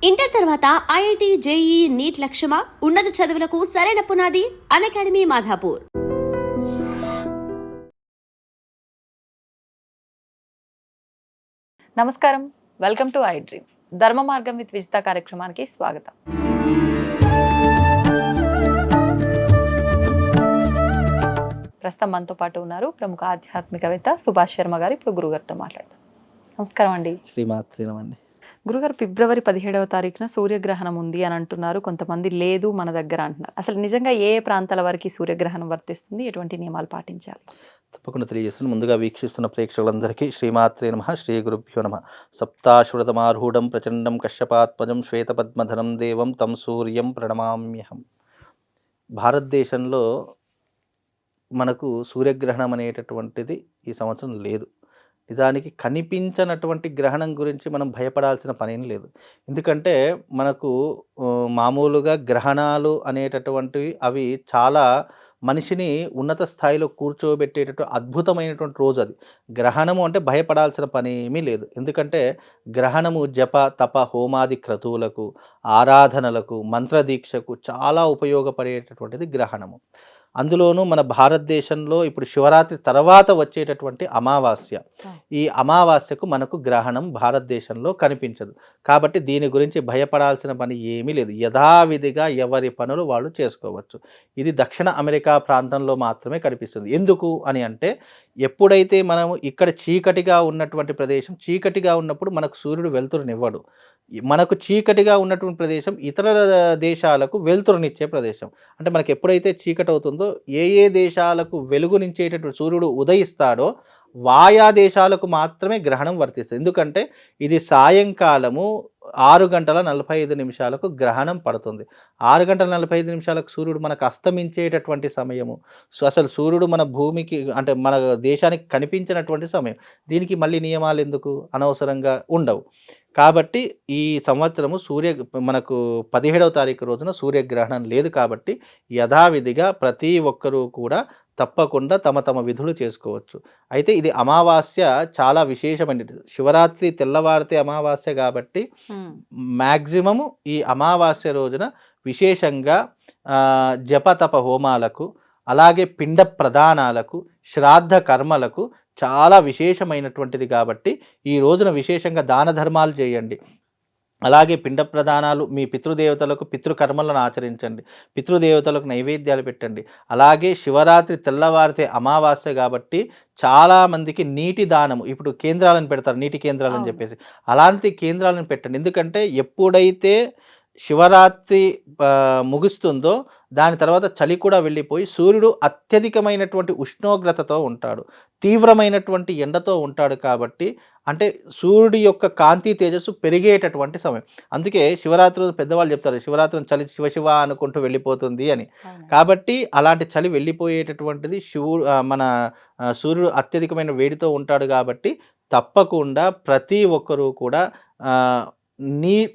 Inter తర్వాత IIT, JEE, neat లక్ష్యమా? ఉన్నత చదువులకు సరైన పునాది అకాడమీ మాధాపూర్. నమస్కారం, వెల్కమ్ టు ఐ డ్రీమ్. ధర్మ మార్గం విత్ విజిత కార్యక్రమానికి స్వాగతం. ప్రస్తుతం మనతో పాటు ఉన్నారు ప్రముఖ ఆధ్యాత్మికవేత్త సుభాష్ శర్మ గారు. ఇప్పుడు గురుగారితో మాట్లాడతాం. నమస్కారం అండి. శ్రీమాత్రినమండి. గురుగారు, ఫిబ్రవరి 17వ తారీఖున సూర్యగ్రహణం ఉంది అని అంటున్నారు, కొంతమంది లేదు మన దగ్గర అంటున్నారు. అసలు నిజంగా ఏ ప్రాంతాల వరకు సూర్యగ్రహణం వర్తిస్తుంది, ఎటువంటి నియమాలు పాటించాలి? తప్పకుండా తెలియజేస్తున్నాను. ముందుగా వీక్షిస్తున్న ప్రేక్షకులందరికీ శ్రీమాత్రే నమః, శ్రీ గురుభ్యో నమః. సప్తాశ్వతమారూఢం ప్రచండం కశ్యపాత్మజం శ్వేతపద్మధరం దేవం తం సూర్యం ప్రణమామ్యహం. భారతదేశంలో మనకు సూర్యగ్రహణం అనేటటువంటిది ఈ సంవత్సరం లేదు. నిజానికి కనిపించనటువంటి గ్రహణం గురించి మనం భయపడాల్సిన పనేం లేదు. ఎందుకంటే మనకు మామూలుగా గ్రహణాలు అనేటటువంటివి అవి చాలా మనిషిని ఉన్నత స్థాయిలో కూర్చోబెట్టేటటువంటి అద్భుతమైనటువంటి రోజు అది. గ్రహణము అంటే భయపడాల్సిన పనేమీ లేదు. ఎందుకంటే గ్రహణము జప తప హోమాది క్రతువులకు, ఆరాధనలకు, మంత్రదీక్షకు చాలా ఉపయోగపడేటటువంటిది గ్రహణము. అందులోనూ మన భారతదేశంలో ఇప్పుడు శివరాత్రి తర్వాత వచ్చేటటువంటి అమావాస్య, ఈ అమావాస్యకు మనకు గ్రహణం భారతదేశంలో కనిపించదు. కాబట్టి దీని గురించి భయపడాల్సిన పని ఏమీ లేదు. యథావిధిగా ఎవరి పనులు వాళ్ళు చేసుకోవచ్చు. ఇది దక్షిణ అమెరికా ప్రాంతంలో మాత్రమే కనిపిస్తుంది. ఎందుకు అని అంటే, ఎప్పుడైతే మనము ఇక్కడ చీకటిగా ఉన్నటువంటి ప్రదేశం, చీకటిగా ఉన్నప్పుడు మనకు సూర్యుడు వెలుతురునివ్వడు. మనకు చీకటిగా ఉన్నటువంటి ప్రదేశం ఇతర దేశాలకు వెలుతురునిచ్చే ప్రదేశం. అంటే మనకు ఎప్పుడైతే చీకటి అవుతుందో, ఏ దేశాలకు వెలుగునిచ్చేటటువంటి సూర్యుడు ఉదయిస్తాడో ఆయా దేశాలకు మాత్రమే గ్రహణం వర్తిస్తుంది. ఎందుకంటే ఇది సాయంకాలము 6:45 గ్రహణం పడుతుంది. 6:45 సూర్యుడు మనకు అస్తమించేటటువంటి సమయము. అసలు సూర్యుడు మన భూమికి అంటే మన దేశానికి కనిపించినటువంటి సమయం. దీనికి మళ్ళీ నియమాలు ఎందుకు, అనవసరంగా ఉండవు. కాబట్టి ఈ సంవత్సరము మనకు 17వ తారీఖు రోజున సూర్యగ్రహణం లేదు. కాబట్టి యథావిధిగా ప్రతి ఒక్కరూ కూడా తప్పకుండా తమ తమ విధులు చేసుకోవచ్చు. అయితే ఇది అమావాస్య చాలా విశేషమైనది. శివరాత్రి తెల్లవారితే అమావాస్య కాబట్టి మ్యాక్సిమము ఈ అమావాస్య రోజున విశేషంగా జపతప హోమాలకు, అలాగే పిండ ప్రదానాలకు, శ్రాద్ధ కర్మలకు చాలా విశేషమైనటువంటిది. కాబట్టి ఈ రోజున విశేషంగా దాన ధర్మాలు చేయండి. అలాగే పిండ ప్రదానాలు, మీ పితృదేవతలకు పితృకర్మలను ఆచరించండి. పితృదేవతలకు నైవేద్యాలు పెట్టండి. అలాగే శివరాత్రి తెల్లవారితే అమావాస్య కాబట్టి చాలామందికి నీటి దానము, ఇప్పుడు కేంద్రాలను పెడతారు, నీటి కేంద్రాలని చెప్పేసి, అలాంటి కేంద్రాలను పెట్టండి. ఎందుకంటే ఎప్పుడైతే శివరాత్రి ముగుస్తుందో దాని తర్వాత చలి కూడా వెళ్ళిపోయి సూర్యుడు అత్యధికమైనటువంటి ఉష్ణోగ్రతతో ఉంటాడు, తీవ్రమైనటువంటి ఎండతో ఉంటాడు. కాబట్టి అంటే సూర్యుడి యొక్క కాంతి తేజస్సు పెరిగేటటువంటి సమయం. అందుకే శివరాత్రి పెద్దవాళ్ళు చెప్తారు, శివరాత్రి చలి శివ అనుకుంటూ వెళ్ళిపోతుంది అని. కాబట్టి అలాంటి చలి వెళ్ళిపోయేటటువంటిది మన సూర్యుడు అత్యధికమైన వేడితో ఉంటాడు. కాబట్టి తప్పకుండా ప్రతి ఒక్కరూ కూడా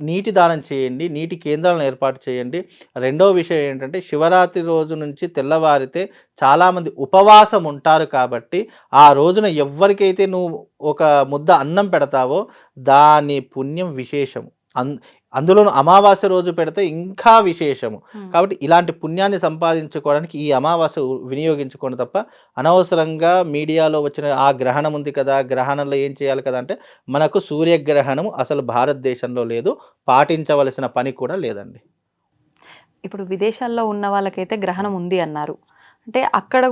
నీటి దానం చేయండి, నీటి కేంద్రాలను ఏర్పాటు చేయండి. రెండో విషయం ఏంటంటే, శివరాత్రి రోజు నుంచి తెల్లవారితే చాలామంది ఉపవాసం ఉంటారు. కాబట్టి ఆ రోజున ఎవరికైతే నువ్వు ఒక ముద్ద అన్నం పెడతావో దాని పుణ్యం విశేషం. అందులోనూ అమావాస్య రోజు పెడితే ఇంకా విశేషము. కాబట్టి ఇలాంటి పుణ్యాన్ని సంపాదించుకోవడానికి ఈ అమావాస్య వినియోగించుకోండి తప్ప అనవసరంగా మీడియాలో వచ్చిన ఆ గ్రహణం ఉంది కదా, గ్రహణంలో ఏం చేయాలి కదా అంటే, మనకు సూర్యగ్రహణం అసలు భారతదేశంలో లేదు, పాటించవలసిన పని కూడా లేదండి. ఇప్పుడు విదేశాల్లో ఉన్న వాళ్ళకైతే గ్రహణం ఉంది అన్నారు. అంటే అక్కడ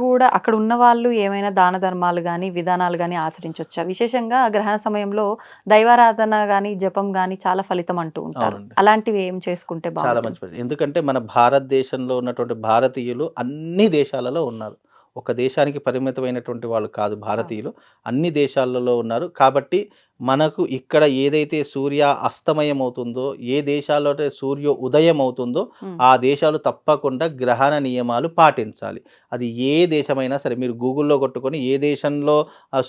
ఉన్న వాళ్ళు ఏమైనా దాన ధర్మాలు కానీ విధానాలు కానీ ఆచరించవచ్చా? విశేషంగా గ్రహణ సమయంలో దైవారాధన కానీ జపం కానీ చాలా ఫలితం అంటూ ఉంటారు. అలాంటివి ఏం చేసుకుంటే చాలా మంచి. ఎందుకంటే మన భారతదేశంలో ఉన్నటువంటి భారతీయులు అన్ని దేశాలలో ఉన్నారు. ఒక దేశానికి పరిమితమైనటువంటి వాళ్ళు కాదు భారతీయులు, అన్ని దేశాలలో ఉన్నారు. కాబట్టి మనకు ఇక్కడ ఏదైతే సూర్య అస్తమయం అవుతుందో, ఏ దేశాల్లో సూర్య ఉదయం అవుతుందో ఆ దేశాలు తప్పకుండా గ్రహణ నియమాలు పాటించాలి. అది ఏ దేశమైనా సరే, మీరు గూగుల్లో కొట్టుకొని ఏ దేశంలో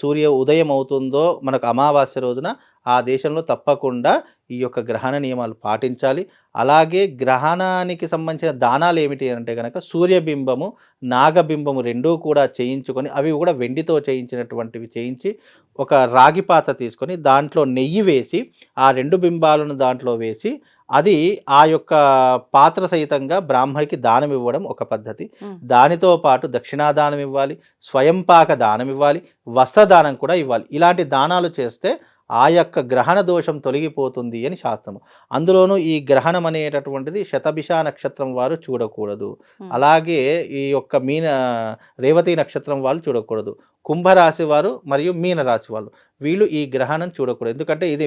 సూర్య ఉదయం అవుతుందో మనకు అమావాస్య రోజున ఆ దేశంలో తప్పకుండా ఈ యొక్క గ్రహణ నియమాలు పాటించాలి. అలాగే గ్రహణానికి సంబంధించిన దానాలు ఏమిటి అంటే కనుక, సూర్యబింబము, నాగబింబము రెండూ కూడా చేయించుకొని, అవి కూడా వెండితో చేయించినటువంటివి చేయించి ఒక రాగి పాత్ర తీసుకొని దాంట్లో నెయ్యి వేసి ఆ రెండు బింబాలను దాంట్లో వేసి అది ఆ యొక్క పాత్ర సహితంగా బ్రాహ్మడికి దానం ఇవ్వడం ఒక పద్ధతి. ఉమ్. దానితో పాటు దక్షిణాదానం ఇవ్వాలి, స్వయంపాక దానం ఇవ్వాలి, వస్త్రదానం కూడా ఇవ్వాలి. ఇలాంటి దానాలు చేస్తే ఆ యొక్క గ్రహణ దోషం తొలగిపోతుంది అని శాస్త్రము. అందులోనూ ఈ గ్రహణం అనేటటువంటిది శతభిష నక్షత్రం వారు చూడకూడదు. ఉమ్. అలాగే ఈ యొక్క రేవతి నక్షత్రం వాళ్ళు చూడకూడదు. కుంభరాశి వారు మరియు మీనరాశి వాళ్ళు వీళ్ళు ఈ గ్రహణం చూడకూడదు. ఎందుకంటే ఇది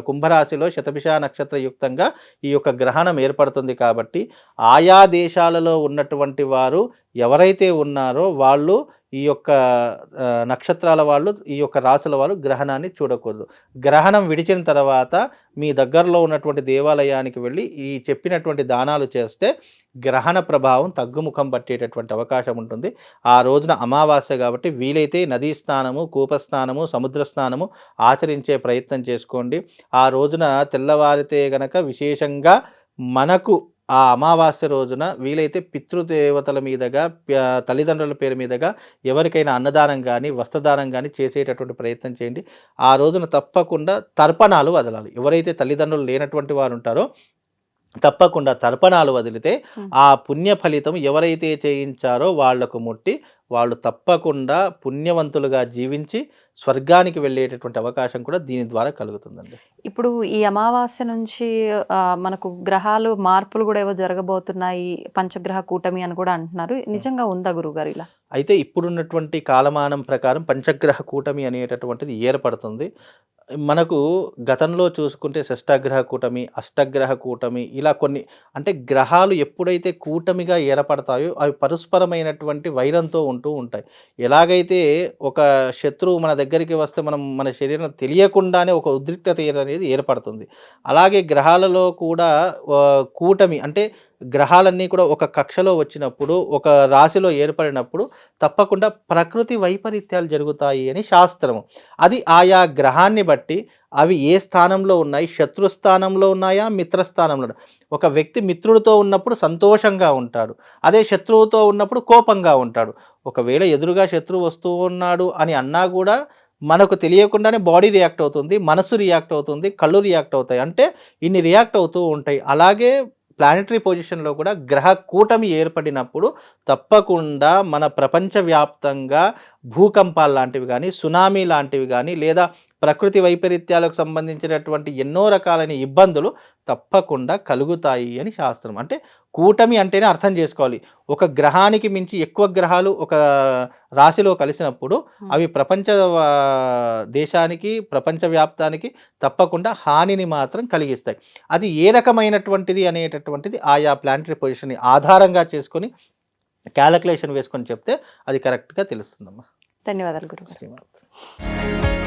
కుంభరాశిలో శతభిష నక్షత్ర యుక్తంగా ఈ యొక్క గ్రహణం ఏర్పడుతుంది కాబట్టి ఆయా దేశాలలో ఉన్నటువంటి వారు ఎవరైతే ఉన్నారో వాళ్ళు ఈ యొక్క నక్షత్రాల వాళ్ళు, ఈ యొక్క రాశుల వాళ్ళు గ్రహణాన్ని చూడకూడదు. గ్రహణం విడిచిన తర్వాత మీ దగ్గరలో ఉన్నటువంటి దేవాలయానికి వెళ్ళి ఈ చెప్పినటువంటి దానాలు చేస్తే గ్రహణ ప్రభావం తగ్గుముఖం పట్టేటటువంటి అవకాశం ఉంటుంది. ఆ రోజున అమావాస్య కాబట్టి వీలైతే నదీ స్నానము, కూపస్నానము, సముద్ర స్నానము ఆచరించే ప్రయత్నం చేసుకోండి. ఆ రోజున తెల్లవారితే గనక విశేషంగా మనకు ఆ అమావాస్య రోజున వీలైతే పితృదేవతల మీదగా, తల్లిదండ్రుల పేరు మీదగా ఎవరికైనా అన్నదానం కానీ, వస్త్రదానం కానీ చేసేటటువంటి ప్రయత్నం చేయండి. ఆ రోజున తప్పకుండా తర్పణాలు వదలాలి. ఎవరైతే తల్లిదండ్రులు లేనటువంటి వారు ఉంటారో తప్పకుండా తర్పణాలు వదిలితే ఆ పుణ్య ఫలితం ఎవరైతే చేయించారో వాళ్లకు ముట్టి వాళ్ళు తప్పకుండా పుణ్యవంతులుగా జీవించి స్వర్గానికి వెళ్ళేటటువంటి అవకాశం కూడా దీని ద్వారా కలుగుతుందండి. ఇప్పుడు ఈ అమావాస్య నుంచి మనకు గ్రహాలు మార్పులు కూడా ఏవో జరగబోతున్నాయి, పంచగ్రహ కూటమి అని కూడా అంటున్నారు. నిజంగా ఉందా గురుగారు ఇలా? అయితే ఇప్పుడున్నటువంటి కాలమానం ప్రకారం పంచగ్రహ కూటమి అనేటటువంటిది ఏర్పడుతుంది. మనకు గతంలో చూసుకుంటే షష్ఠగ్రహ కూటమి, అష్టగ్రహ కూటమి ఇలా కొన్ని అంటే గ్రహాలు ఎప్పుడైతే కూటమిగా ఏర్పడతాయో అవి పరస్పరమైనటువంటి వైరంతో ఉంటూ ఉంటాయి. ఎలాగైతే ఒక శత్రువు మన దగ్గరికి వస్తే మనం మన శరీరం తెలియకుండానే ఒక ఉద్రిక్తత అనేది ఏర్పడుతుంది. అలాగే గ్రహాలలో కూడా కూటమి అంటే గ్రహాలన్నీ కూడా ఒక కక్షలో వచ్చినప్పుడు, ఒక రాశిలో ఏర్పడినప్పుడు తప్పకుండా ప్రకృతి వైపరీత్యాలు జరుగుతాయి అని శాస్త్రము. అది ఆయా గ్రహాన్ని బట్టి అవి ఏ స్థానంలో ఉన్నాయి, శత్రుస్థానంలో ఉన్నాయా, మిత్రస్థానంలో ఉన్నాయా. ఒక వ్యక్తి మిత్రుడితో ఉన్నప్పుడు సంతోషంగా ఉంటాడు, అదే శత్రువుతో ఉన్నప్పుడు కోపంగా ఉంటాడు. ఒకవేళ ఎదురుగా శత్రువు వస్తూ ఉన్నాడు అని అన్నా కూడా మనకు తెలియకుండానే బాడీ రియాక్ట్ అవుతుంది, మనసు రియాక్ట్ అవుతుంది, కళ్ళు రియాక్ట్ అవుతాయి. అంటే ఇన్ని రియాక్ట్ అవుతూ ఉంటాయి. అలాగే ప్లానెటరీ పొజిషన్లో కూడా గ్రహ కూటమి ఏర్పడినప్పుడు తప్పకుండా మన ప్రపంచవ్యాప్తంగా భూకంపాలు లాంటివి కానీ, సునామీ లాంటివి కానీ, లేదా ప్రకృతి వైపరీత్యాలకు సంబంధించినటువంటి ఎన్నో రకాలైన ఇబ్బందులు తప్పకుండా కలుగుతాయి అని శాస్త్రం. అంటే కూటమి అంటేనే అర్థం చేసుకోవాలి. ఒక గ్రహానికి మించి ఎక్కువ గ్రహాలు ఒక రాశిలో కలిసినప్పుడు అవి దేశానికి, ప్రపంచవ్యాప్తానికి తప్పకుండా హానిని మాత్రం కలిగిస్తాయి. అది ఏ రకమైనటువంటిది అనేటటువంటిది ఆయా ప్లానెటరీ పొజిషన్ని ఆధారంగా చేసుకొని క్యాలిక్యులేషన్ వేసుకొని చెప్తే అది కరెక్ట్గా తెలుస్తుందమ్మా. ధన్యవాదాలు గురుగారు. శ్రీమాత.